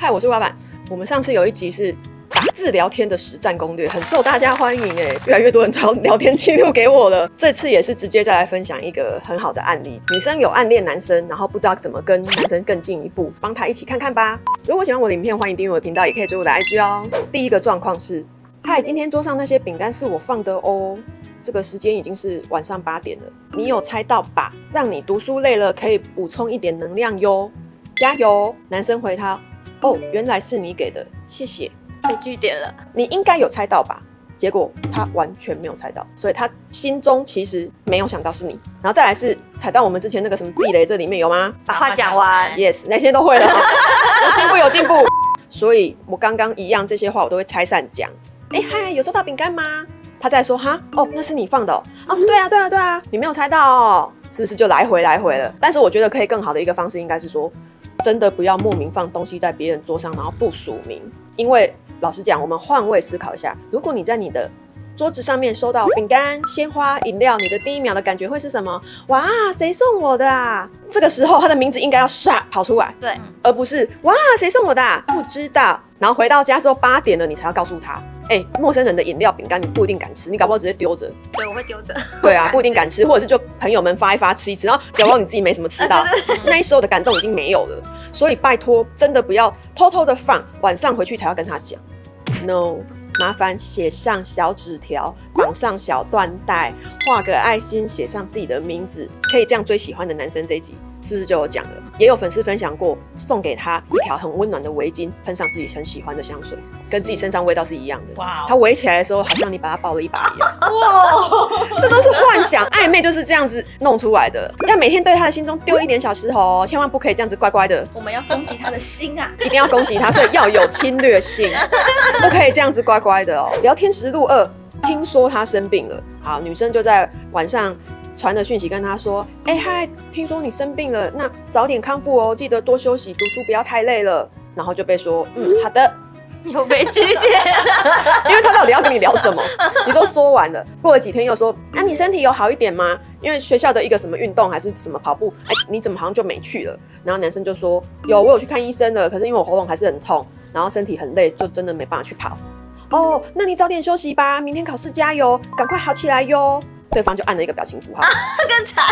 嗨，我是蛙板。我们上次有一集是打字聊天的实战攻略，很受大家欢迎越来越多人传聊天记录给我了。这次也是直接再来分享一个很好的案例，女生有暗恋男生，然后不知道怎么跟男生更进一步，帮他一起看看吧。如果喜欢我的影片，欢迎订阅我的频道，也可以追我的 IG 哦。第一个状况是，嗨，今天桌上那些饼干是我放的哦。这个时间已经是晚上8点了，你有猜到吧？让你读书累了可以补充一点能量哟，加油！男生回他，哦，原来是你给的，谢谢。被句点了，你应该有猜到吧？结果他完全没有猜到，所以他心中其实没有想到是你。然后再来是踩到我们之前那个什么地雷，这里面有吗？把话讲完 ，yes， 那些都会了，有进步有进步。所以我刚刚一样这些话我都会拆散讲。哎嗨，有收到饼干吗？他再说哈哦，那是你放的哦。哦，对啊，你没有猜到哦，是不是就来回了？但是我觉得可以更好的一个方式应该是说，真的不要莫名放东西在别人桌上，然后不署名。因为老实讲，我们换位思考一下，如果你在你的桌子上面收到饼干、鲜花、饮料，你的第一秒的感觉会是什么？哇，谁送我的啊？这个时候他的名字应该要唰跑出来，对，而不是哇谁送我的啊？不知道。然后回到家之后8点了，你才要告诉他。陌生人的饮料、饼干你不一定敢吃，你搞不好直接丢着。对，我会丢着。对啊，不一定敢吃，或者是就朋友们发一发吃一吃，然后搞不好你自己没什么吃到，那一时候的感动已经没有了。所以拜托，真的不要偷偷的放，晚上回去才要跟他讲。No， 麻烦写上小纸条，绑上小缎带，画个爱心，写上自己的名字，可以这样追喜欢的男生。这一集是不是就有讲了？也有粉丝分享过，送给他一条很温暖的围巾，喷上自己很喜欢的香水，跟自己身上味道是一样的。哇！他围起来的时候，好像你把他抱了一把一样。哇！这都是幻想，暧昧就是这样子弄出来的。要每天对他的心中丢一点小石头哦，千万不可以这样子乖乖的。我们要攻击他的心啊！一定要攻击他，所以要有侵略性，不可以这样子乖乖的哦。聊天实录2，听说他生病了。好，女生就在晚上传了讯息跟他说：“嗨，听说你生病了，那早点康复哦，记得多休息，读书不要太累了。”然后就被说：“好的。”有被拒点，因为他到底要跟你聊什么？你都说完了。过了几天又说：“你身体有好一点吗？因为学校的一个什么运动还是什么跑步，你怎么好像就没去了？”然后男生就说：“有，我有去看医生了，可是因为我喉咙还是很痛，然后身体很累，就真的没办法去跑。”哦，那你早点休息吧，明天考试加油，赶快好起来哟。对方就按了一个表情符号，更惨。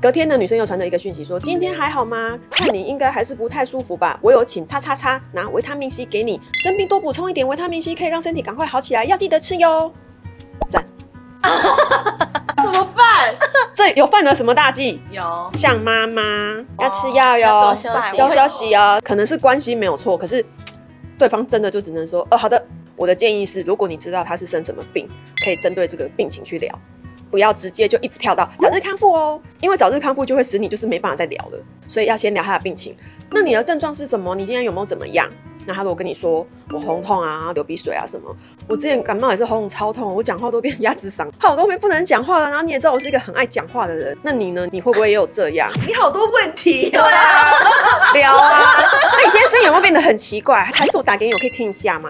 隔天的女生又传了一个讯息说：“今天还好吗？看你应该还是不太舒服吧？我有请叉叉叉拿维他命 C 给你，生病多补充一点维他命 C， 可以让身体赶快好起来，要记得吃哟。”赞。怎么办？这有犯了什么大忌？有，像妈妈要吃药哟，多休息哦。可能是关心没有错，可是对方真的就只能说：“好的。”我的建议是，如果你知道他是生什么病，可以针对这个病情去聊。不要直接就一直跳到早日康复哦，因为早日康复就会使你就是没办法再聊了，所以要先聊他的病情。那你的症状是什么？你今天有没有怎么样？那他如果跟你说我喉咙痛啊、流鼻水啊什么，我之前感冒也是喉咙超痛，我讲话都变鸭子嗓，我都不能讲话了。然后你也知道我是一个很爱讲话的人，那你呢？你会不会也有这样？你好多问题。对啊，聊啊。那你现在声音有没有变得很奇怪？还是我打给你，我可以听一下吗？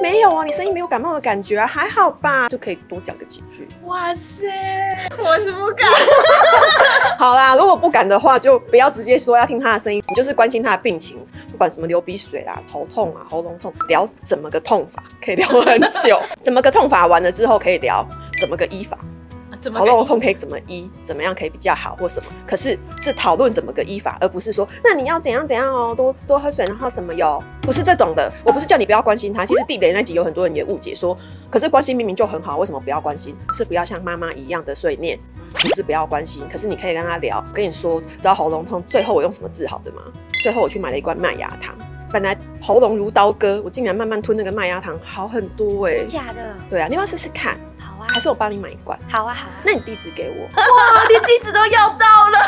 没有啊，你声音没有感冒的感觉啊，还好吧，就可以多讲个几句。哇塞，我是不敢。好啦，如果不敢的话，就不要直接说要听他的声音，你就是关心他的病情，不管什么流鼻水啦、头痛啊、喉咙痛，聊怎么个痛法，可以聊很久。怎么个痛法完了之后，可以聊怎么个医法。喉咙痛可以怎么医，怎么样可以比较好或什么？可是是讨论怎么个医法，而不是说那你要怎样哦，多喝水，然后什么哟，不是这种的。我不是叫你不要关心他，其实地雷那集有很多人也误解说，可是关心明明就很好，为什么不要关心？是不要像妈妈一样的碎念，不是不要关心，可是你可以跟他聊。跟你说，知道喉咙痛最后我用什么治好的吗？最后我去买了一罐麦芽糖，本来喉咙如刀割，我竟然慢慢吞那个麦芽糖，好很多真的假的？对啊，你要不要试试看？还是我帮你买一罐？好啊。那你地址给我。哇，连地址都要到了。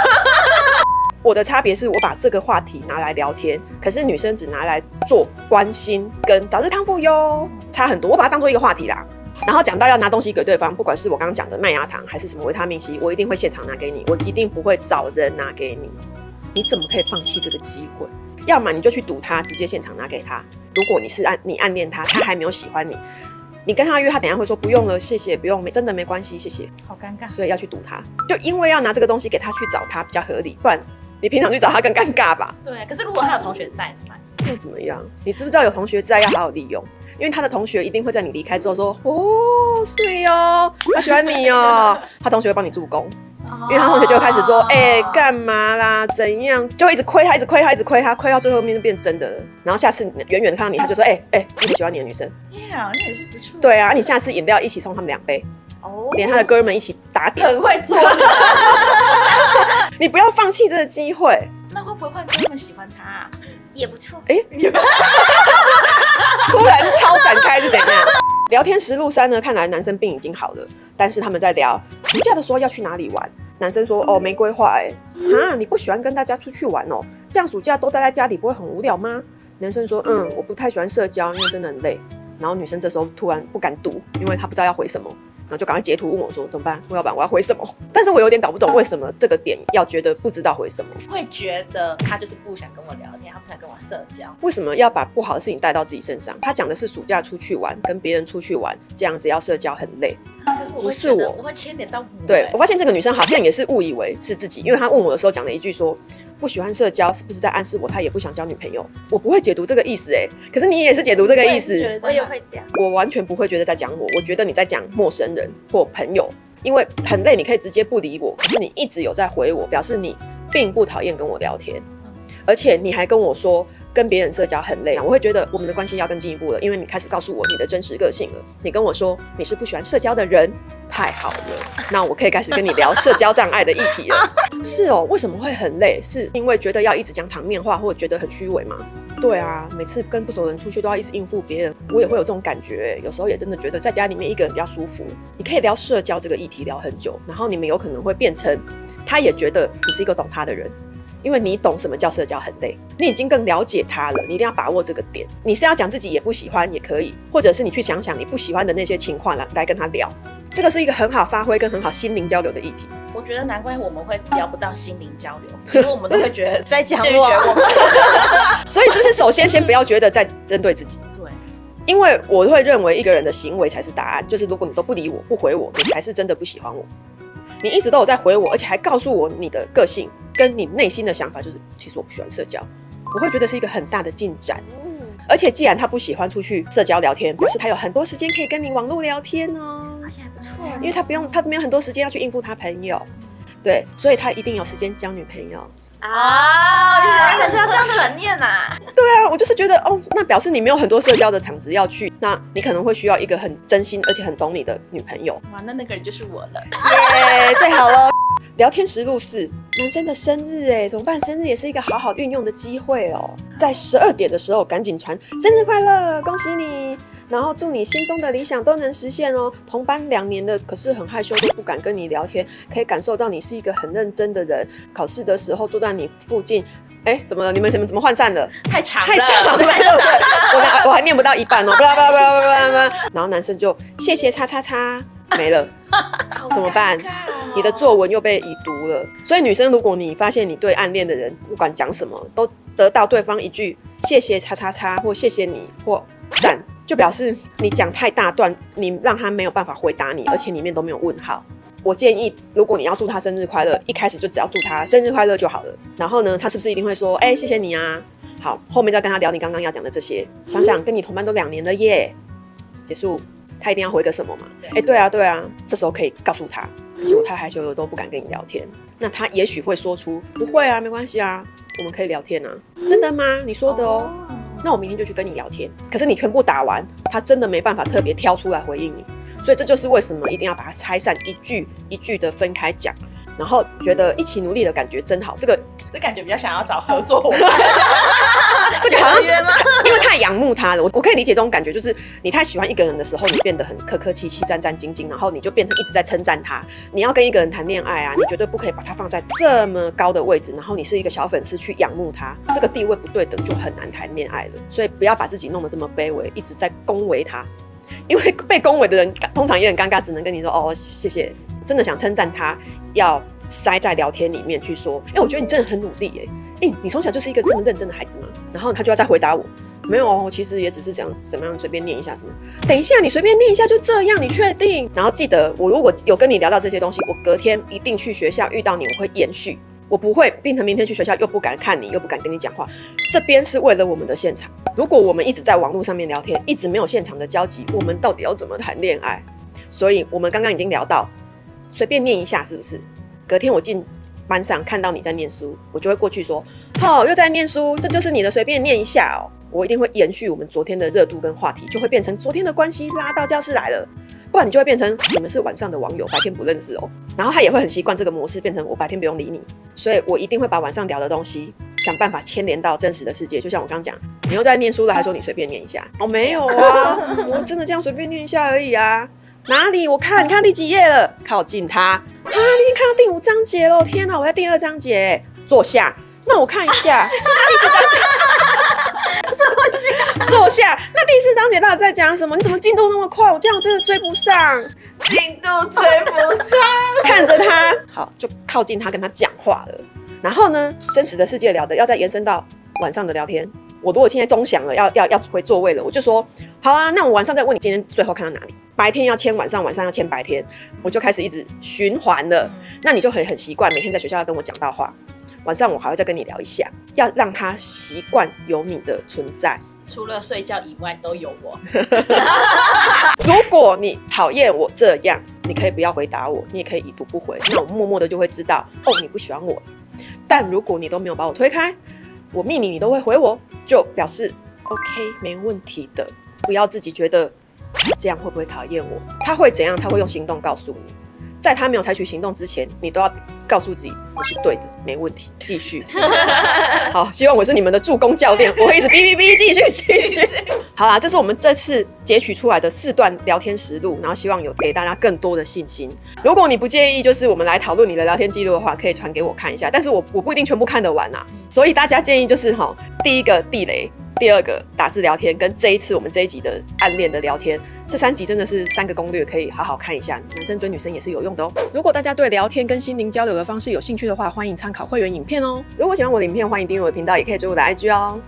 我的差别是我把这个话题拿来聊天，可是女生只拿来做关心跟早日康复哟，差很多。我把它当做一个话题啦。然后讲到要拿东西给对方，不管是我刚刚讲的麦芽糖还是什么维他命 C， 我一定会现场拿给你，我一定不会找人拿给你。你怎么可以放弃这个机会？要么你就去堵他，直接现场拿给他。如果你暗恋他，他还没有喜欢你。你跟他约，他等一下会说不用了，谢谢，不用，真的没关系，谢谢。好尴尬，所以要去堵他，就因为要拿这个东西给他去找他比较合理，不然你平常去找他更尴尬吧？对，可是如果他有同学在怎么办？又怎么样？你知不知道有同学在要好好利用？因为他的同学一定会在你离开之后说：“哦，是哦，他喜欢你哦。”他同学会帮你助攻，因为他同学就会开始说：“干嘛啦？怎样？”就会一直亏他，一直亏他，一直亏他，亏到最后面就变真的了。然后下次远远的看到你，他就说：“那个喜欢你的女生。”那也是不错。对啊，你下次饮料一起冲他们2杯，连他的哥们一起打点，很会做。你不要放弃这个机会。那会不会换哥们喜欢他啊？也不错。突然超展开是怎样？聊天实录3呢，看来男生病已经好了，但是他们在聊暑假的时候要去哪里玩。男生说：“哦，没规划你不喜欢跟大家出去玩哦？这样暑假都待在家里不会很无聊吗？”男生说：“我不太喜欢社交，因为真的很累。”然后女生这时候突然不敢读，因为她不知道要回什么。然后就赶快截图问我说怎么办？要不然我要回什么？但是我有点搞不懂为什么这个点要觉得不知道回什么，会觉得他就是不想跟我聊天，他不想跟我社交。为什么要把不好的事情带到自己身上？他讲的是暑假出去玩，跟别人出去玩，这样子要社交很累。可是不是我会牵连到我。对，我发现这个女生好像也是误以为是自己，因为她问我的时候讲了一句说不喜欢社交，是不是在暗示我她也不想交女朋友？我不会解读这个意思可是你也是解读这个意思。我也会这样，我完全不会觉得在讲我觉得你在讲陌生人或朋友，因为很累，你可以直接不理我，可是你一直有在回我，表示你并不讨厌跟我聊天，而且你还跟我说跟别人社交很累，我会觉得我们的关系要更进一步了，因为你开始告诉我你的真实个性了。你跟我说你是不喜欢社交的人，太好了，那我可以开始跟你聊社交障碍的议题了。是哦，为什么会很累？是因为觉得要一直讲场面话，或者觉得很虚伪吗？对啊，每次跟不熟的人出去都要一直应付别人，我也会有这种感觉。有时候也真的觉得在家里面一个人比较舒服。你可以聊社交这个议题聊很久，然后你们有可能会变成他也觉得你是一个懂他的人，因为你懂什么叫社交很累，你已经更了解他了，你一定要把握这个点。你是要讲自己也不喜欢也可以，或者是你去想想你不喜欢的那些情况来跟他聊，这个是一个很好发挥跟很好心灵交流的议题。我觉得难怪我们会聊不到心灵交流，因为我们都会觉得在讲我们。所以是不是首先不要觉得在针对自己？对，因为我会认为一个人的行为才是答案，就是如果你都不理我不回我，你才是真的不喜欢我。你一直都有在回我，而且还告诉我你的个性跟你内心的想法，就是其实我不喜欢社交，我会觉得是一个很大的进展。而且既然他不喜欢出去社交聊天，表示他有很多时间可以跟你网络聊天哦，而且还不错，因为他没有很多时间要去应付他朋友，对，所以他一定有时间交女朋友。原来是要这样转念啊！对啊，我就是觉得那表示你没有很多社交的场子要去，那你可能会需要一个很真心而且很懂你的女朋友。哇，那个人就是我了，耶，最好了。聊天实录4，男生的生日怎么办？生日也是一个好好运用的机会哦，在12点的时候赶紧传生日快乐，恭喜你。然后祝你心中的理想都能实现哦。同班2年的，可是很害羞，都不敢跟你聊天，可以感受到你是一个很认真的人。考试的时候坐在你附近，怎么了？你们怎么涣散了？太长了，太长了，对，我还念不到一半哦，然后男生就谢谢叉叉叉没了，怎么办？你的作文又被已读了。所以女生，如果你发现你对暗恋的人不管讲什么都得到对方一句谢谢叉叉叉或谢谢你或赞，就表示你讲太大段，你让他没有办法回答你，而且里面都没有问号。我建议，如果你要祝他生日快乐，一开始就只要祝他生日快乐就好了。然后呢，他是不是一定会说，谢谢你啊？好，后面再跟他聊你刚刚要讲的这些。想想跟你同班都2年了耶，结束，他一定要回个什么嘛？对啊，这时候可以告诉他，可是我太害羞了，都不敢跟你聊天。那他也许会说出，不会啊，没关系啊，我们可以聊天啊。真的吗？你说的哦。那我明天就去跟你聊天。可是你全部打完，他真的没办法特别挑出来回应你，所以这就是为什么一定要把它拆散，一句一句的分开讲，然后觉得一起努力的感觉真好。这感觉比较想要找合作伙伴。这个好像因为太仰慕他了，我可以理解这种感觉，就是你太喜欢一个人的时候，你变得很客客气气、战战兢兢，然后你就变成一直在称赞他。你要跟一个人谈恋爱啊，你绝对不可以把他放在这么高的位置，然后你是一个小粉丝去仰慕他，这个地位不对等，就很难谈恋爱了。所以不要把自己弄得这么卑微，一直在恭维他，因为被恭维的人通常也很尴尬，只能跟你说谢谢。真的想称赞他，要塞在聊天里面去说，我觉得你真的很努力耶。你从小就是一个这么认真的孩子吗？然后他就要再回答我，没有其实也只是讲怎么样随便念一下什么。等一下，你随便念一下就这样，你确定？然后记得，我如果有跟你聊到这些东西，我隔天一定去学校遇到你，我会延续。我不会变成明天去学校又不敢看你，又不敢跟你讲话。这边是为了我们的现场。如果我们一直在网络上面聊天，一直没有现场的交集，我们到底要怎么谈恋爱？所以我们刚刚已经聊到，随便念一下是不是？隔天我进班上看到你在念书，我就会过去说：“哦，又在念书，这就是你的随便念一下哦。”我一定会延续我们昨天的热度跟话题，就会变成昨天的关系拉到教室来了。不然你就会变成你们是晚上的网友，白天不认识哦。然后他也会很习惯这个模式，变成我白天不用理你。所以我一定会把晚上聊的东西想办法牵连到真实的世界。就像我刚刚讲，你又在念书了，还说你随便念一下。哦，没有啊，我真的这样随便念一下而已啊。哪里？你看第几页了？靠近他啊！你已经看到第5章节了。天哪，我在第2章节。坐下。那我看一下第4章节。坐下。那第4章节到底在讲什么？你怎么进度那么快？我这样真的追不上。进度追不上。看着他，好，就靠近他跟他讲话了。然后呢，真实的世界聊的要再延伸到晚上的聊天。我如果现在钟响了，要回座位了，我就说好啊，那我晚上再问你今天最后看到哪里。白天要签晚上，晚上要签白天，我就开始一直循环了。那你就很习惯每天在学校要跟我讲到话，晚上我还会再跟你聊一下，要让他习惯有你的存在。除了睡觉以外都有我。如果你讨厌我这样，你可以不要回答我，你也可以已读不回，那我默默的就会知道哦，你不喜欢我。但如果你都没有把我推开，我密你都会回我，就表示 OK 没问题的。不要自己觉得这样会不会讨厌我，他会怎样，他会用行动告诉你。在他没有采取行动之前，你都要告诉自己我是对的，没问题，继续。好，希望我是你们的助攻教练，我会一直哔哔哔，继续。好啦，这是我们这次截取出来的4段聊天实录，然后希望有给大家更多的信心。如果你不介意，就是我们来讨论你的聊天记录的话，可以传给我看一下，但是我不一定全部看得完啊，所以大家建议就是第一个地雷，第2个打字聊天，跟这一次我们这一集的暗恋的聊天。这3集真的是3个攻略，可以好好看一下，男生追女生也是有用的哦。如果大家对聊天跟心灵交流的方式有兴趣的话，欢迎参考会员影片哦。如果喜欢我的影片，欢迎订阅我的频道，也可以追我的IG哦。